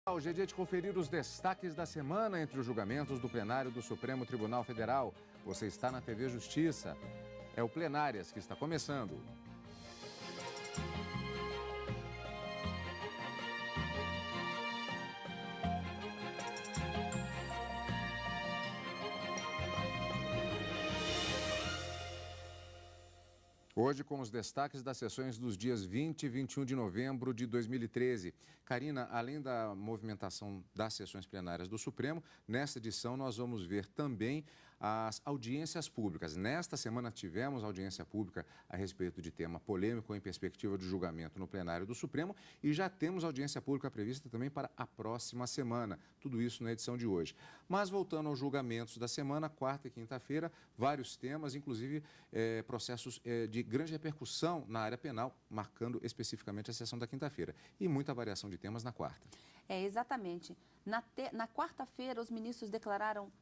Hoje é dia de conferir os destaques da semana entre os julgamentos do plenário do Supremo Tribunal Federal. Você está na TV Justiça. É o Plenárias que está começando. Hoje com os destaques das sessões dos dias 20 e 21 de novembro de 2013. Karina, além da movimentação das sessões plenárias do Supremo, nesta edição nós vamos ver também as audiências públicas. Nesta semana tivemos audiência pública a respeito de tema polêmico em perspectiva de julgamento no plenário do Supremo e já temos audiência pública prevista também para a próxima semana. Tudo isso na edição de hoje. Mas voltando aos julgamentos da semana, quarta e quinta-feira, vários temas, inclusive processos de grande repercussão na área penal, marcando especificamente a sessão da quinta-feira. E muita variação de temas na quarta. Exatamente. Na quarta-feira, os ministros declararam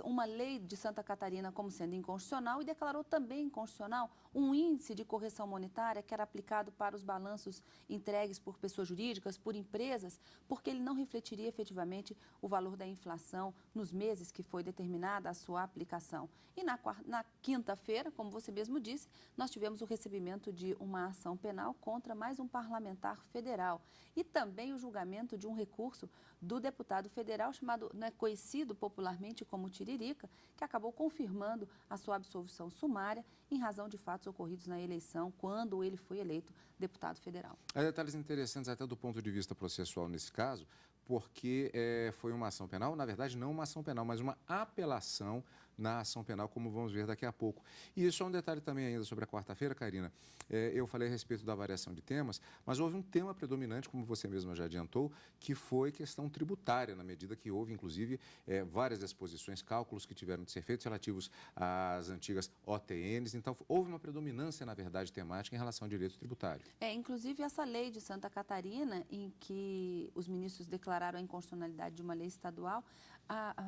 uma lei de Santa Catarina como sendo inconstitucional e declarou também inconstitucional um índice de correção monetária que era aplicado para os balanços entregues por pessoas jurídicas, por empresas, porque ele não refletiria efetivamente o valor da inflação nos meses que foi determinada a sua aplicação. E na quinta-feira, como você mesmo disse, nós tivemos o recebimento de uma ação penal contra mais um parlamentar federal e também o julgamento de um recurso do deputado federal chamado, conhecido popularmente como Tiririca, que acabou confirmando a sua absolvição sumária em razão de fatos ocorridos na eleição quando ele foi eleito deputado federal. Há detalhes interessantes até do ponto de vista processual nesse caso, porque foi uma ação penal, na verdade não uma ação penal, mas uma apelação na ação penal, como vamos ver daqui a pouco. E isso é um detalhe também ainda sobre a quarta-feira, Karina. Eu falei a respeito da variação de temas, mas houve um tema predominante, como você mesma já adiantou, que foi questão tributária, na medida que houve, inclusive, várias exposições, cálculos que tiveram de ser feitos relativos às antigas OTNs. Então, houve uma predominância, na verdade, temática em relação ao direito tributário. Inclusive, essa lei de Santa Catarina, em que os ministros declararam a inconstitucionalidade de uma lei estadual,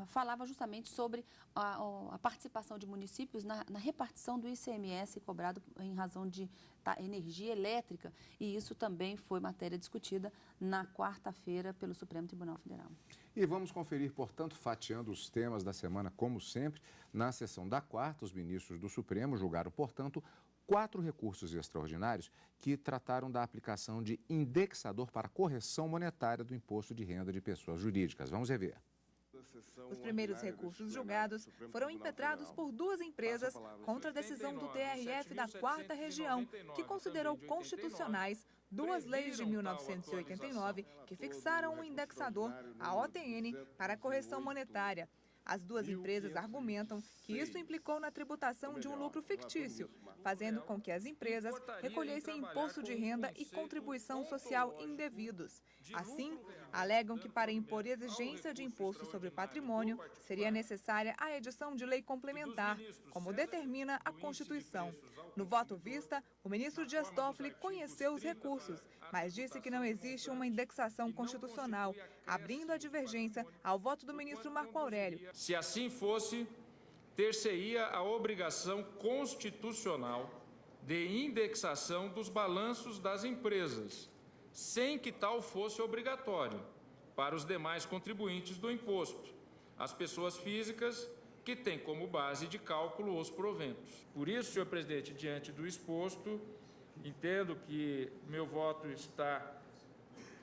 falava justamente sobre a participação de municípios na repartição do ICMS cobrado em razão de energia elétrica, e isso também foi matéria discutida na quarta-feira pelo Supremo Tribunal Federal. E vamos conferir, portanto, fatiando os temas da semana, como sempre. Na sessão da quarta, os ministros do Supremo julgaram, portanto, 4 recursos extraordinários que trataram da aplicação de indexador para correção monetária do imposto de renda de pessoas jurídicas. Vamos rever. Os primeiros recursos julgados foram impetrados por 2 empresas contra a decisão do TRF da 4ª Região, que considerou constitucionais 2 leis de 1989 que fixaram um indexador, a OTN, para a correção monetária. As 2 empresas argumentam que isso implicou na tributação de um lucro fictício, fazendo com que as empresas recolhessem imposto de renda e contribuição social indevidos. Assim, alegam que para impor exigência de imposto sobre patrimônio, seria necessária a edição de lei complementar, como determina a Constituição. No voto vista, o ministro Dias Toffoli conheceu os recursos, mas disse que não existe uma indexação constitucional, abrindo a divergência ao voto do ministro Marco Aurélio. Se assim fosse, ter-se-ia a obrigação constitucional de indexação dos balanços das empresas, sem que tal fosse obrigatório para os demais contribuintes do imposto, as pessoas físicas que têm como base de cálculo os proventos. Por isso, senhor presidente, diante do exposto, entendo que meu voto está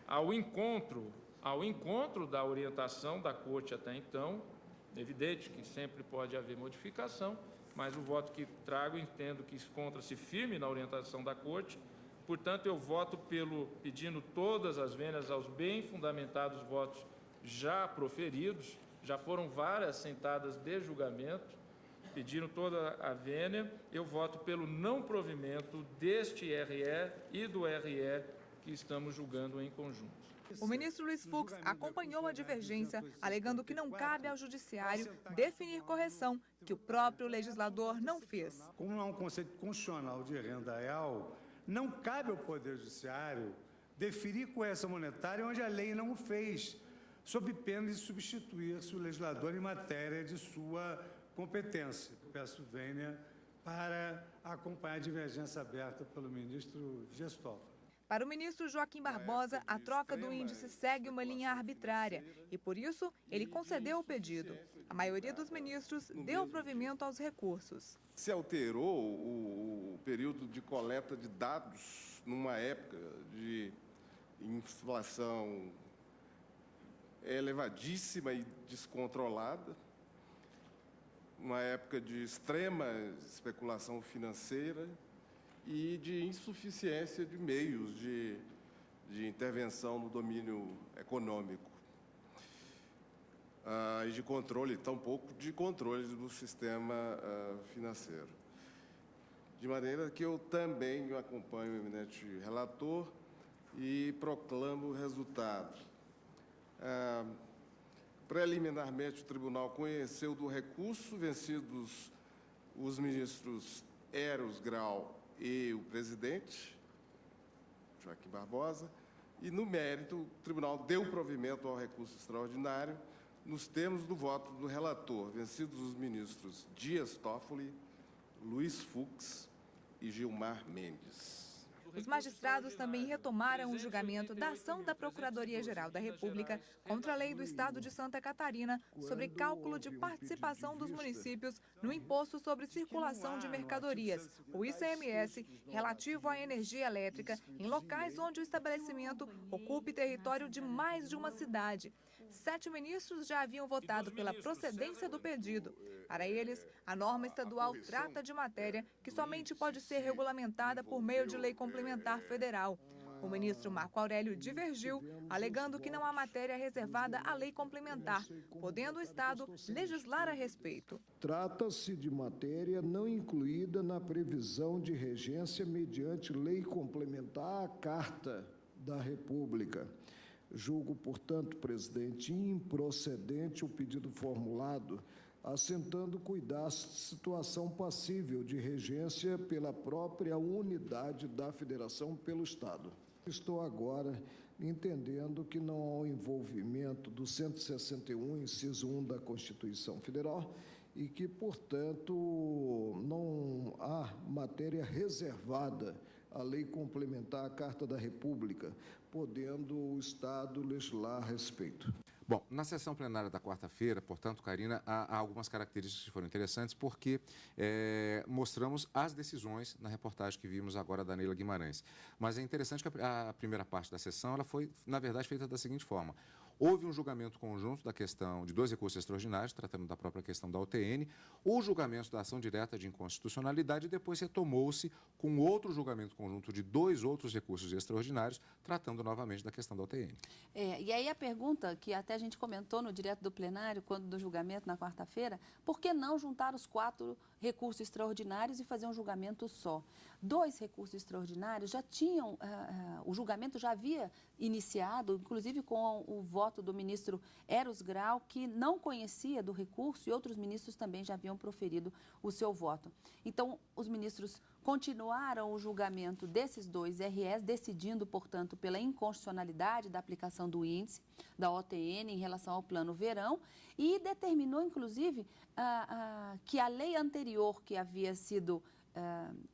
ao encontro da orientação da Corte até então. É evidente que sempre pode haver modificação, mas o voto que trago entendo que encontra-se firme na orientação da Corte. Portanto, eu voto pedindo todas as vênias aos bem fundamentados votos já proferidos. Já foram várias sentadas de julgamento, pedindo toda a vênia. Eu voto pelo não provimento deste RE e do RE que estamos julgando em conjunto. O ministro Luiz Fux acompanhou a divergência, alegando que não cabe ao judiciário definir correção que o próprio legislador não fez. Como não há um conceito constitucional de renda real, não cabe ao Poder Judiciário definir correção monetária onde a lei não o fez, sob pena de substituir-se o legislador em matéria de sua competência. Peço vênia para acompanhar a divergência aberta pelo ministro Dias Toffoli. Para o ministro Joaquim Barbosa, a troca do índice segue uma linha arbitrária e, por isso, ele concedeu o pedido. A maioria dos ministros deu provimento aos recursos. Se alterou o período de coleta de dados numa época de inflação elevadíssima e descontrolada, uma época de extrema especulação financeira e de insuficiência de meios de intervenção no domínio econômico e de controle, tampouco de controle do sistema financeiro. De maneira que eu também acompanho o eminente relator e proclamo o resultado. Preliminarmente, o tribunal conheceu do recurso vencidos os ministros Eros Grau e o presidente, Joaquim Barbosa, e, no mérito, o tribunal deu provimento ao recurso extraordinário nos termos do voto do relator, vencidos os ministros Dias Toffoli, Luiz Fux e Gilmar Mendes. Os magistrados também retomaram o julgamento da ação da Procuradoria-Geral da República contra a lei do Estado de Santa Catarina sobre cálculo de participação dos municípios no Imposto sobre Circulação de Mercadorias, o ICMS, relativo à energia elétrica, em locais onde o estabelecimento ocupe território de mais de uma cidade. 7 ministros já haviam votado pela procedência do pedido. Para eles, a norma estadual trata de matéria que somente pode ser regulamentada por meio de lei complementar federal. O ministro Marco Aurélio divergiu, alegando que não há matéria reservada à lei complementar, podendo o Estado legislar a respeito. Trata-se de matéria não incluída na previsão de regência mediante lei complementar à Carta da República. Julgo, portanto, presidente, improcedente o pedido formulado, assentando cuidar situação passível de regência pela própria unidade da Federação pelo Estado. Estou agora entendendo que não há o envolvimento do 161, inciso 1 da Constituição Federal e que, portanto, não há matéria reservada à lei complementar à Carta da República, podendo o Estado legislar a respeito. Bom, na sessão plenária da quarta-feira, portanto, Karina, há algumas características que foram interessantes porque mostramos as decisões na reportagem que vimos agora da Neila Guimarães. Mas é interessante que a primeira parte da sessão ela foi, na verdade, feita da seguinte forma. Houve um julgamento conjunto da questão de 2 recursos extraordinários, tratando da própria questão da UTN, o julgamento da ação direta de inconstitucionalidade e depois retomou-se com outro julgamento conjunto de 2 outros recursos extraordinários, tratando novamente da questão da UTN. E aí a pergunta que até a gente comentou no direto do plenário, quando do julgamento na quarta-feira, por que não juntar os 4 recursos extraordinários e fazer um julgamento só? 2 recursos extraordinários já tinham, o julgamento já havia iniciado, inclusive com o voto do ministro Eros Grau, que não conhecia do recurso, e outros ministros também já haviam proferido o seu voto. Então, os ministros continuaram o julgamento desses 2 REs, decidindo, portanto, pela inconstitucionalidade da aplicação do índice da OTN em relação ao Plano Verão e determinou, inclusive, que a lei anterior que havia sido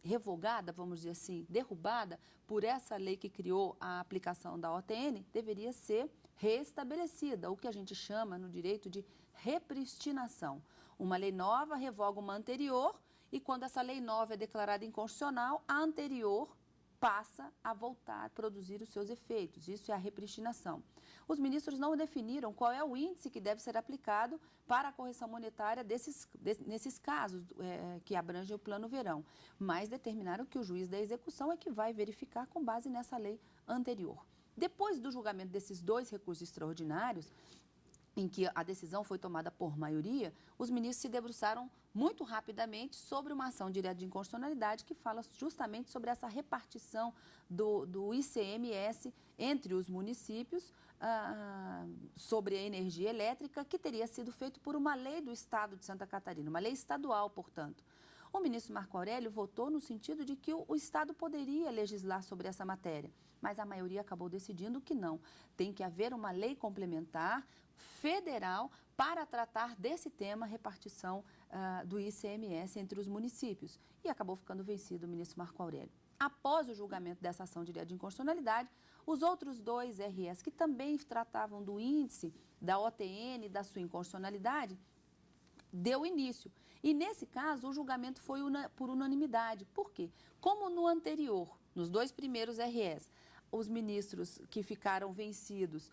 revogada, vamos dizer assim, derrubada por essa lei que criou a aplicação da OTN, deveria ser restabelecida, o que a gente chama no direito de repristinação. Uma lei nova revoga uma anterior e quando essa lei nova é declarada inconstitucional, a anterior passa a voltar a produzir os seus efeitos. Isso é a repristinação. Os ministros não definiram qual é o índice que deve ser aplicado para a correção monetária nesses casos que abrangem o Plano Verão, mas determinaram que o juiz da execução é que vai verificar com base nessa lei anterior. Depois do julgamento desses 2 recursos extraordinários, em que a decisão foi tomada por maioria, os ministros se debruçaram muito rapidamente sobre uma ação direta de inconstitucionalidade que fala justamente sobre essa repartição do ICMS entre os municípios sobre a energia elétrica, que teria sido feito por uma lei do Estado de Santa Catarina, uma lei estadual, portanto. O ministro Marco Aurélio votou no sentido de que o Estado poderia legislar sobre essa matéria, mas a maioria acabou decidindo que não. Tem que haver uma lei complementar federal para tratar desse tema, repartição do ICMS entre os municípios. E acabou ficando vencido o ministro Marco Aurélio. após o julgamento dessa ação direta de inconstitucionalidade, os outros 2 RS, que também tratavam do índice da OTN e da sua inconstitucionalidade, deu início. E, nesse caso, o julgamento foi por unanimidade. Por quê? Como no anterior, nos 2 primeiros RS, os ministros que ficaram vencidos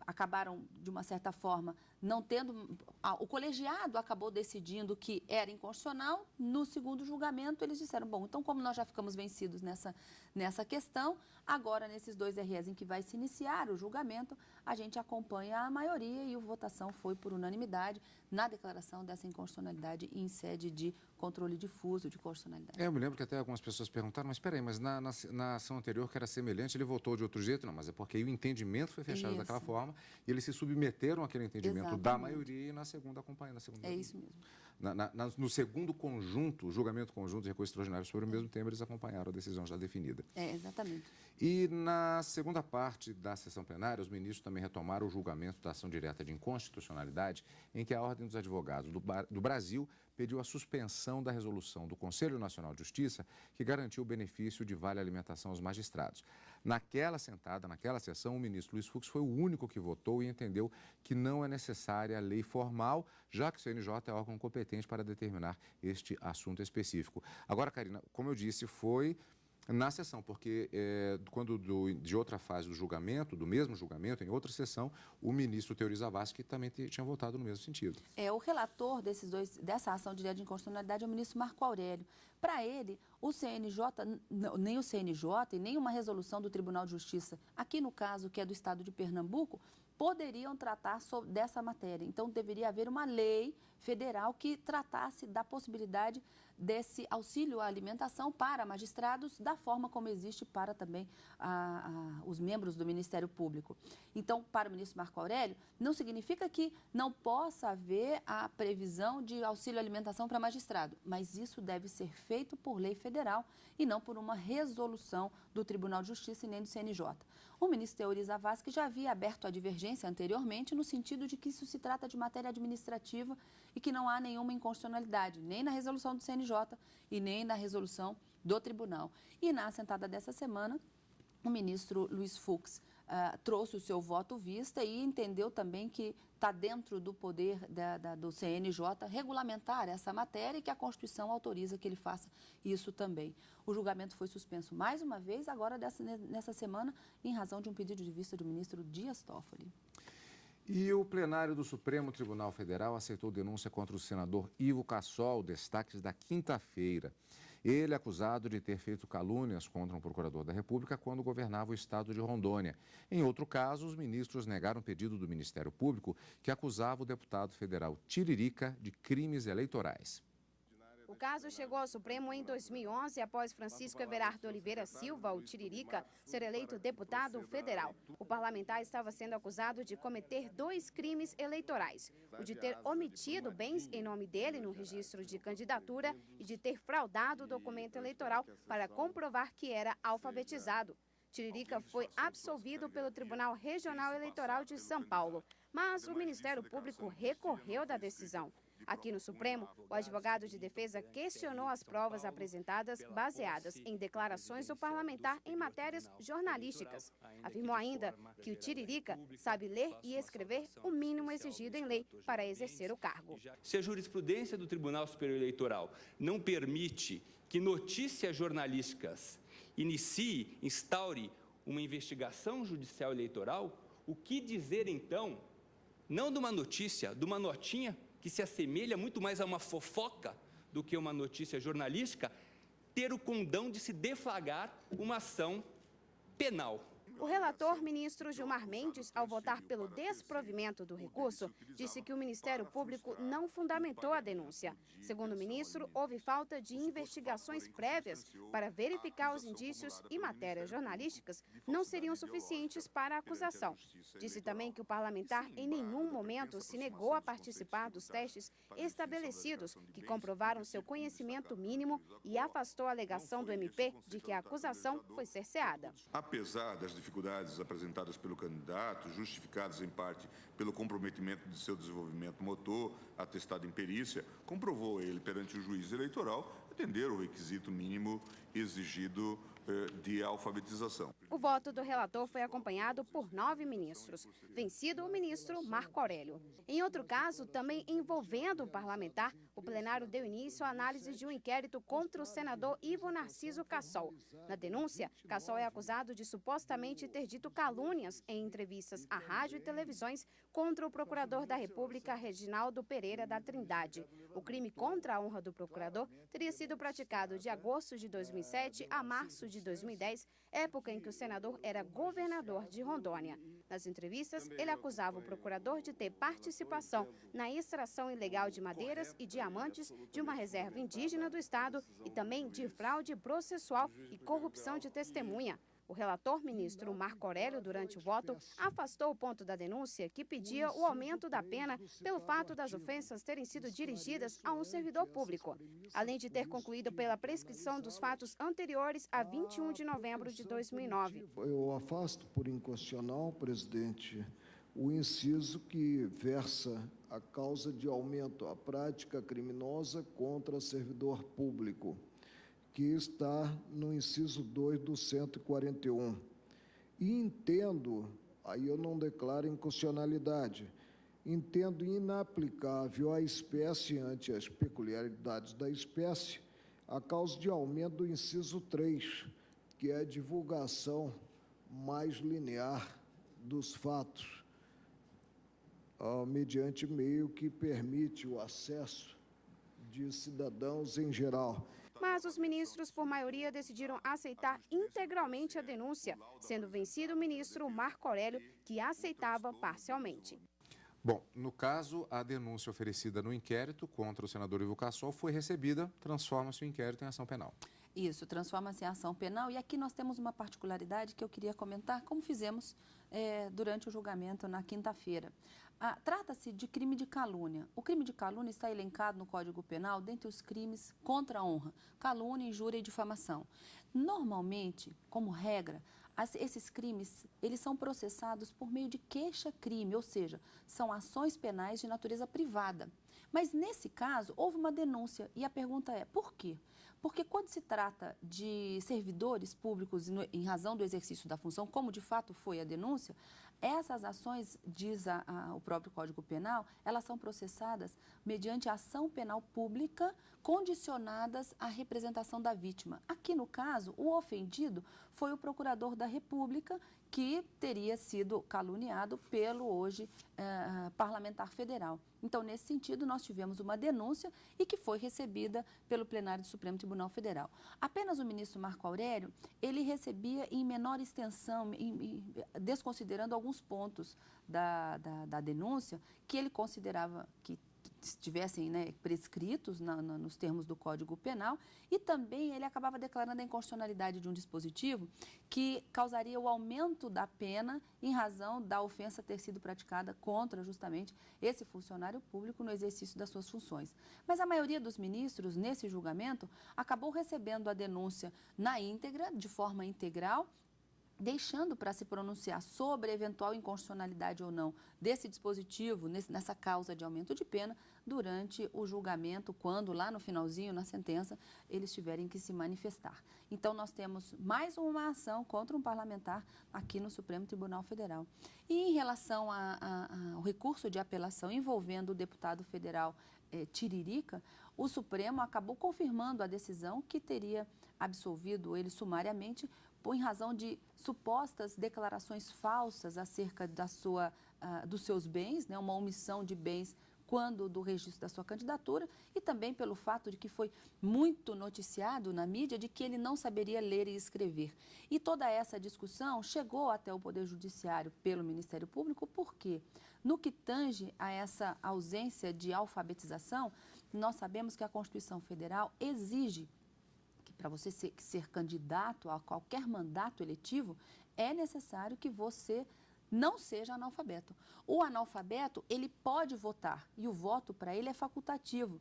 acabaram, de uma certa forma, não tendo... O colegiado acabou decidindo que era inconstitucional. No segundo julgamento, eles disseram, bom, então, como nós já ficamos vencidos nessa questão, agora, nesses 2 RS em que vai se iniciar o julgamento, a gente acompanha a maioria e a votação foi por unanimidade na declaração dessa inconstitucionalidade em sede de controle difuso de constitucionalidade. Eu me lembro que até algumas pessoas perguntaram, mas espera aí, mas na ação anterior, que era semelhante, ele votou de outro jeito? Não, mas é porque aí o entendimento foi fechado daquela forma e eles se submeteram àquele entendimento da maioria e na segunda acompanhando. Isso mesmo. No segundo conjunto, julgamento conjunto e recurso extraordinário sobre o mesmo tema, eles acompanharam a decisão já definida. Exatamente. E na segunda parte da sessão plenária, os ministros também retomaram o julgamento da ação direta de inconstitucionalidade, em que a Ordem dos Advogados do Brasil pediu a suspensão da resolução do Conselho Nacional de Justiça, que garantiu o benefício de vale-alimentação aos magistrados. Naquela sessão, o ministro Luiz Fux foi o único que votou e entendeu que não é necessária a lei formal, já que o CNJ é órgão competente para determinar este assunto específico. Agora, Karina, como eu disse, foi na sessão, porque quando de outra fase do julgamento, do mesmo julgamento, em outra sessão, o ministro Teori Zavascki também tinha votado no mesmo sentido. O relator dessa ação direta de inconstitucionalidade é o ministro Marco Aurélio. Para ele, o CNJ, nem o CNJ e nem uma resolução do Tribunal de Justiça, aqui no caso que é do Estado de Pernambuco, poderiam tratar dessa matéria. Então, deveria haver uma lei federal que tratasse da possibilidade desse auxílio à alimentação para magistrados, da forma como existe para também os membros do Ministério Público. Então, para o ministro Marco Aurélio, não significa que não possa haver a previsão de auxílio à alimentação para magistrado, mas isso deve ser feito por lei federal e não por uma resolução do Tribunal de Justiça e nem do CNJ. O ministro Teori Zavascki já havia aberto a divergência anteriormente no sentido de que isso se trata de matéria administrativa e que não há nenhuma inconstitucionalidade, nem na resolução do CNJ e nem na resolução do tribunal. E na assentada dessa semana, o ministro Luiz Fux trouxe o seu voto vista e entendeu também que está dentro do poder do CNJ regulamentar essa matéria e que a Constituição autoriza que ele faça isso também. O julgamento foi suspenso mais uma vez, agora nessa semana, em razão de um pedido de vista do ministro Dias Toffoli. E o plenário do Supremo Tribunal Federal aceitou denúncia contra o senador Ivo Cassol, destaques da quinta-feira. Ele é acusado de ter feito calúnias contra um procurador da República quando governava o estado de Rondônia. Em outro caso, os ministros negaram o pedido do Ministério Público que acusava o deputado federal Tiririca de crimes eleitorais. O caso chegou ao Supremo em 2011, após Francisco Everardo Oliveira Silva, o Tiririca, ser eleito deputado federal. O parlamentar estava sendo acusado de cometer 2 crimes eleitorais: o de ter omitido bens em nome dele no registro de candidatura e de ter fraudado o documento eleitoral para comprovar que era alfabetizado. Tiririca foi absolvido pelo Tribunal Regional Eleitoral de São Paulo, mas o Ministério Público recorreu da decisão. Aqui no Supremo, o advogado de defesa questionou as provas apresentadas baseadas em declarações do parlamentar em matérias jornalísticas. Afirmou ainda que o Tiririca sabe ler e escrever o mínimo exigido em lei para exercer o cargo. Se a jurisprudência do Tribunal Superior Eleitoral não permite que notícias jornalísticas instaure uma investigação judicial eleitoral, o que dizer então, não de uma notícia, de uma notinha que se assemelha muito mais a uma fofoca do que uma notícia jornalística, ter o condão de se deflagrar uma ação penal. O relator, ministro Gilmar Mendes, ao votar pelo desprovimento do recurso, disse que o Ministério Público não fundamentou a denúncia. Segundo o ministro, houve falta de investigações prévias para verificar os indícios e matérias jornalísticas não seriam suficientes para a acusação. Disse também que o parlamentar em nenhum momento se negou a participar dos testes estabelecidos que comprovaram seu conhecimento mínimo e afastou a alegação do MP de que a acusação foi cerceada. Apesar das dificuldades apresentadas pelo candidato, justificadas em parte pelo comprometimento de seu desenvolvimento motor, atestado em perícia, comprovou ele perante o juiz eleitoral atender o requisito mínimo exigido de alfabetização. O voto do relator foi acompanhado por 9 ministros, vencido o ministro Marco Aurélio. Em outro caso, também envolvendo o parlamentar, o plenário deu início à análise de um inquérito contra o senador Ivo Narciso Cassol. Na denúncia, Cassol é acusado de supostamente ter dito calúnias em entrevistas à rádio e televisões contra o procurador da República, Reginaldo Pereira da Trindade. O crime contra a honra do procurador teria sido praticado de agosto de 2007 a março de 2010, época em que o senador era governador de Rondônia. Nas entrevistas, ele acusava o procurador de ter participação na extração ilegal de madeiras e diamantes de uma reserva indígena do estado e também de fraude processual e corrupção de testemunha. O relator, ministro Marco Aurélio, durante o voto, afastou o ponto da denúncia que pedia o aumento da pena pelo fato das ofensas terem sido dirigidas a um servidor público, além de ter concluído pela prescrição dos fatos anteriores a 21 de novembro de 2009. Eu afasto por inconstitucional, presidente, o inciso que versa a causa de aumento à prática criminosa contra servidor público, que está no inciso 2 do 141. E entendo, aí eu não declaro inconstitucionalidade, entendo inaplicável à espécie ante as peculiaridades da espécie a causa de aumento do inciso 3, que é a divulgação mais linear dos fatos, mediante meio que permite o acesso de cidadãos em geral. Mas os ministros, por maioria, decidiram aceitar integralmente a denúncia, sendo vencido o ministro Marco Aurélio, que aceitava parcialmente. Bom, no caso, a denúncia oferecida no inquérito contra o senador Ivo Cassol foi recebida, transforma-se o inquérito em ação penal. Isso, transforma-se em ação penal. E aqui nós temos uma particularidade que eu queria comentar, como fizemos durante o julgamento na quinta-feira. Trata-se de crime de calúnia. O crime de calúnia está elencado no Código Penal dentre os crimes contra a honra, calúnia, injúria e difamação. Normalmente, como regra, esses crimes, eles são processados por meio de queixa-crime, ou seja, são ações penais de natureza privada. Mas, nesse caso, houve uma denúncia e a pergunta é, por quê? Porque quando se trata de servidores públicos em razão do exercício da função, como de fato foi a denúncia, essas ações, diz o próprio Código Penal, elas são processadas mediante ação penal pública condicionadas à representação da vítima. Aqui, no caso, o ofendido foi o procurador da República, que teria sido caluniado pelo hoje parlamentar federal. Então, nesse sentido, nós tivemos uma denúncia e que foi recebida pelo plenário do Supremo Tribunal Federal. Apenas o ministro Marco Aurélio, ele recebia em menor extensão, desconsiderando alguns pontos da denúncia, que ele considerava que estivessem prescritos nos termos do Código Penal, e também ele acabava declarando a inconstitucionalidade de um dispositivo que causaria o aumento da pena em razão da ofensa ter sido praticada contra justamente esse funcionário público no exercício das suas funções. Mas a maioria dos ministros, nesse julgamento, acabou recebendo a denúncia na íntegra, de forma integral, deixando para se pronunciar sobre a eventual inconstitucionalidade ou não desse dispositivo, nessa causa de aumento de pena, durante o julgamento, quando lá no finalzinho, na sentença, eles tiverem que se manifestar. Então, nós temos mais uma ação contra um parlamentar aqui no Supremo Tribunal Federal. E em relação ao recurso de apelação envolvendo o deputado federal Tiririca, o Supremo acabou confirmando a decisão que teria absolvido ele sumariamente em razão de supostas declarações falsas acerca dos seus bens, uma omissão de bens quando do registro da sua candidatura, e também pelo fato de que foi muito noticiado na mídia de que ele não saberia ler e escrever. E toda essa discussão chegou até o Poder Judiciário pelo Ministério Público, por quê? No que tange a essa ausência de alfabetização, nós sabemos que a Constituição Federal exige para você ser candidato a qualquer mandato eletivo, é necessário que você não seja analfabeto. O analfabeto, ele pode votar e o voto para ele é facultativo.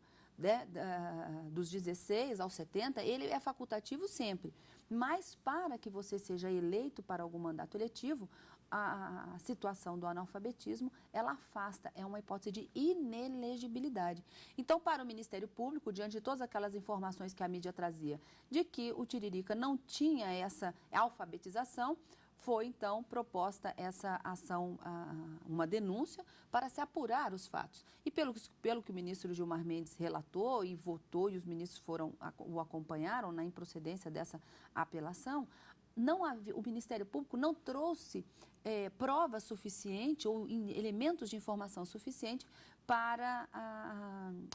dos 16 aos 70, ele é facultativo sempre. Mas para que você seja eleito para algum mandato eletivo, a situação do analfabetismo, ela afasta, é uma hipótese de inelegibilidade. Então, para o Ministério Público, diante de todas aquelas informações que a mídia trazia, de que o Tiririca não tinha essa alfabetização, foi, então, proposta essa ação, uma denúncia, para se apurar os fatos. E pelo que o ministro Gilmar Mendes relatou e votou, e os ministros o acompanharam na improcedência dessa apelação, o Ministério Público não trouxe prova suficiente ou elementos de informação suficiente para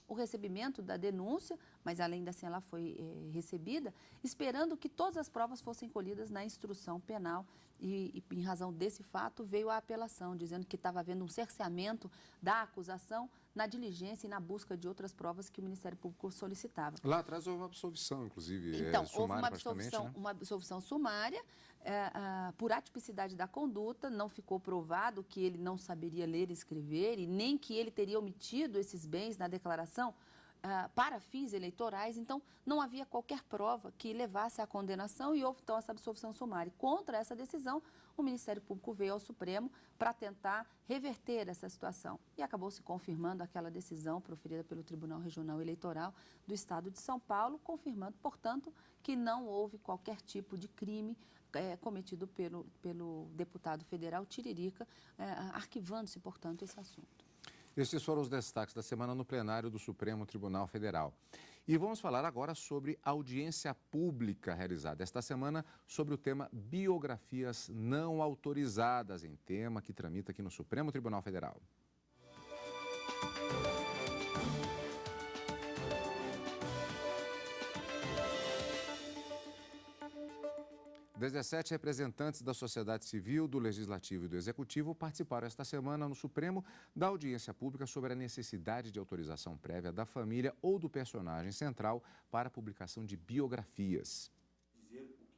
o recebimento da denúncia, mas além assim ela foi recebida, esperando que todas as provas fossem colhidas na instrução penal e em razão desse fato veio a apelação, dizendo que estava havendo um cerceamento da acusação na diligência e na busca de outras provas que o Ministério Público solicitava. Lá atrás houve uma absolvição, inclusive, então, sumária, houve né? uma absolvição sumária, por atipicidade da conduta, não ficou provado que ele não saberia ler e escrever e nem que ele teria omitido esses bens na declaração para fins eleitorais, então não havia qualquer prova que levasse à condenação e houve então essa absolvição sumária. Contra essa decisão, o Ministério Público veio ao Supremo para tentar reverter essa situação e acabou se confirmando aquela decisão proferida pelo Tribunal Regional Eleitoral do Estado de São Paulo, confirmando, portanto, que não houve qualquer tipo de crime cometido pelo deputado federal Tiririca, arquivando-se, portanto, esse assunto. Estes foram os destaques da semana no plenário do Supremo Tribunal Federal. E vamos falar agora sobre audiência pública realizada esta semana sobre o tema biografias não autorizadas, em tema que tramita aqui no Supremo Tribunal Federal. 17 representantes da sociedade civil, do Legislativo e do Executivo participaram esta semana no Supremo da audiência pública sobre a necessidade de autorização prévia da família ou do personagem central para a publicação de biografias.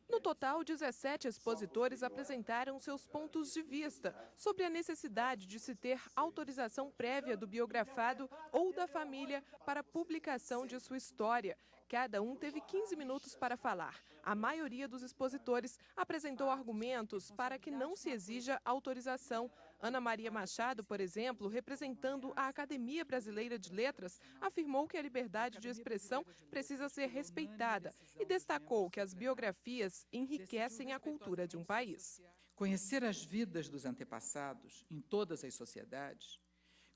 No total, 17 expositores apresentaram seus pontos de vista sobre a necessidade de se ter autorização prévia do biografado ou da família para a publicação de sua história. Cada um teve 15 minutos para falar. A maioria dos expositores apresentou argumentos para que não se exija autorização. Ana Maria Machado, por exemplo, representando a Academia Brasileira de Letras, afirmou que a liberdade de expressão precisa ser respeitada e destacou que as biografias enriquecem a cultura de um país. Conhecer as vidas dos antepassados em todas as sociedades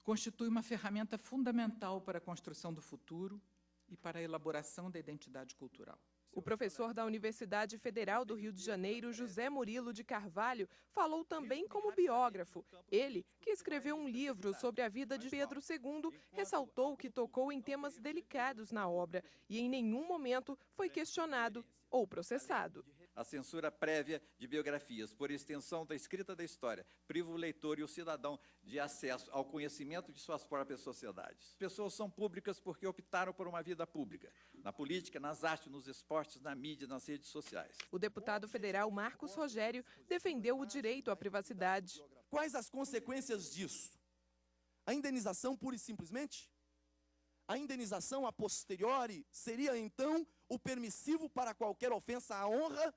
constitui uma ferramenta fundamental para a construção do futuro e para a elaboração da identidade cultural. O professor da Universidade Federal do Rio de Janeiro, José Murilo de Carvalho, falou também como biógrafo. Ele, que escreveu um livro sobre a vida de Pedro II, ressaltou que tocou em temas delicados na obra e em nenhum momento foi questionado ou processado. A censura prévia de biografias, por extensão da escrita da história, priva o leitor e o cidadão de acesso ao conhecimento de suas próprias sociedades. As pessoas são públicas porque optaram por uma vida pública, na política, nas artes, nos esportes, na mídia, nas redes sociais. O deputado federal Marcos Rogério defendeu o direito à privacidade. Quais as consequências disso? A indenização pura e simplesmente? A indenização a posteriori seria, então, o permissivo para qualquer ofensa à honra?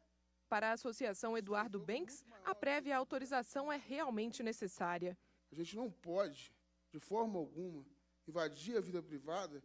Para a Associação Eduardo Banks, a prévia autorização é realmente necessária. A gente não pode, de forma alguma, invadir a vida privada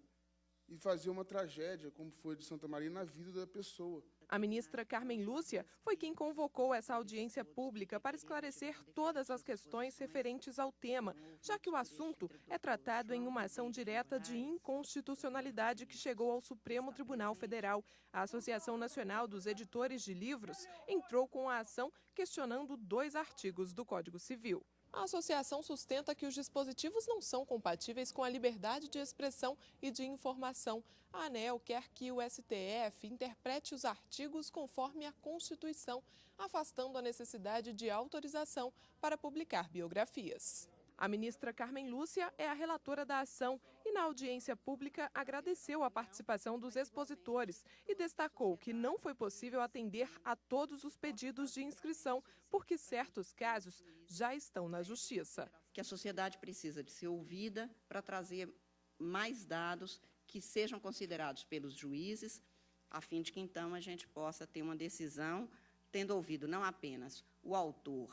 e fazer uma tragédia, como foi de Santa Maria, na vida da pessoa. A ministra Carmen Lúcia foi quem convocou essa audiência pública para esclarecer todas as questões referentes ao tema, já que o assunto é tratado em uma ação direta de inconstitucionalidade que chegou ao Supremo Tribunal Federal. A Associação Nacional dos Editores de Livros entrou com a ação questionando 2 artigos do Código Civil. A associação sustenta que os dispositivos não são compatíveis com a liberdade de expressão e de informação. A ANEEL quer que o STF interprete os artigos conforme a Constituição, afastando a necessidade de autorização para publicar biografias. A ministra Carmen Lúcia é a relatora da ação e, na audiência pública, agradeceu a participação dos expositores e destacou que não foi possível atender a todos os pedidos de inscrição, porque certos casos já estão na Justiça. Que a sociedade precisa de ser ouvida para trazer mais dados que sejam considerados pelos juízes, a fim de que, então, a gente possa ter uma decisão, tendo ouvido não apenas o autor,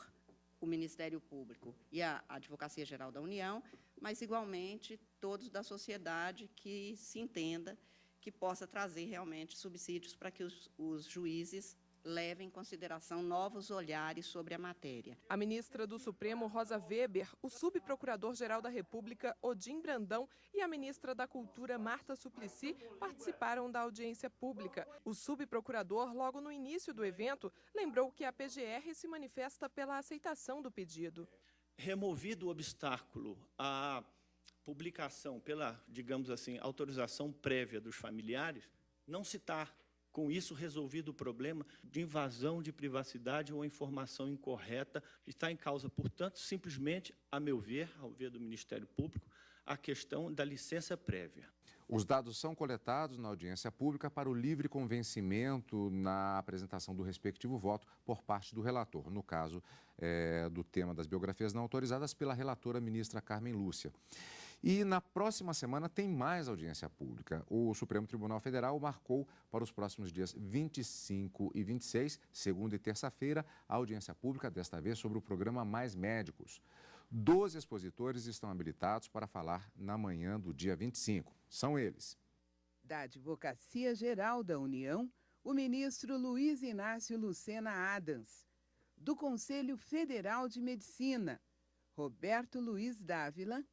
o Ministério Público e a Advocacia Geral da União, mas, igualmente, todos da sociedade que se entenda que possa trazer realmente subsídios para que os juízes levem em consideração novos olhares sobre a matéria. A ministra do Supremo, Rosa Weber, o subprocurador-geral da República, Odim Brandão, e a ministra da Cultura, Marta Suplicy, participaram da audiência pública. O subprocurador, logo no início do evento, lembrou que a PGR se manifesta pela aceitação do pedido. Removido o obstáculo à publicação pela, digamos assim, autorização prévia dos familiares, não se está com isso resolvido o problema de invasão de privacidade ou informação incorreta. Está em causa, portanto, simplesmente, a meu ver, ao ver do Ministério Público, a questão da licença prévia. Os dados são coletados na audiência pública para o livre convencimento na apresentação do respectivo voto por parte do relator, no caso do tema das biografias não autorizadas pela relatora ministra Carmen Lúcia. E na próxima semana tem mais audiência pública. O Supremo Tribunal Federal marcou para os próximos dias 25 e 26, segunda e terça-feira, a audiência pública, desta vez sobre o programa Mais Médicos. 12 expositores estão habilitados para falar na manhã do dia 25. São eles: da Advocacia Geral da União, o ministro Luiz Inácio Lucena Adams. Do Conselho Federal de Medicina, Roberto Luiz Dávila,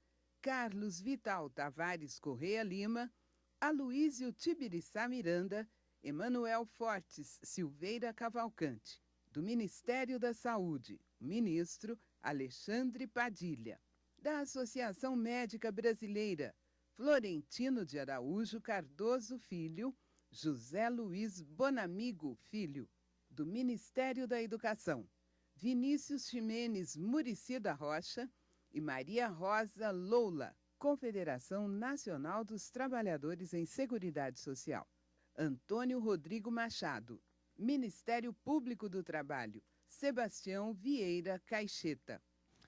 Carlos Vital Tavares Correia Lima, Aloísio Tibiriçá Miranda, Emanuel Fortes Silveira Cavalcante. Do Ministério da Saúde, o ministro Alexandre Padilha. Da Associação Médica Brasileira, Florentino de Araújo Cardoso Filho, José Luiz Bonamigo Filho. Do Ministério da Educação, Vinícius Ximenes Muricy da Rocha e Maria Rosa Loula, Confederação Nacional dos Trabalhadores em Seguridade Social. Antônio Rodrigo Machado, Ministério Público do Trabalho, Sebastião Vieira Caixeta.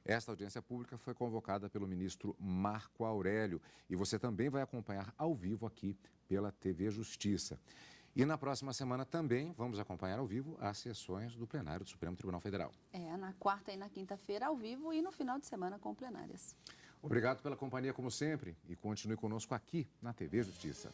Esta audiência pública foi convocada pelo ministro Marco Aurélio e você também vai acompanhar ao vivo aqui pela TV Justiça. E na próxima semana também vamos acompanhar ao vivo as sessões do plenário do Supremo Tribunal Federal. Na quarta e na quinta-feira ao vivo e no final de semana com plenárias. Obrigado pela companhia como sempre e continue conosco aqui na TV Justiça.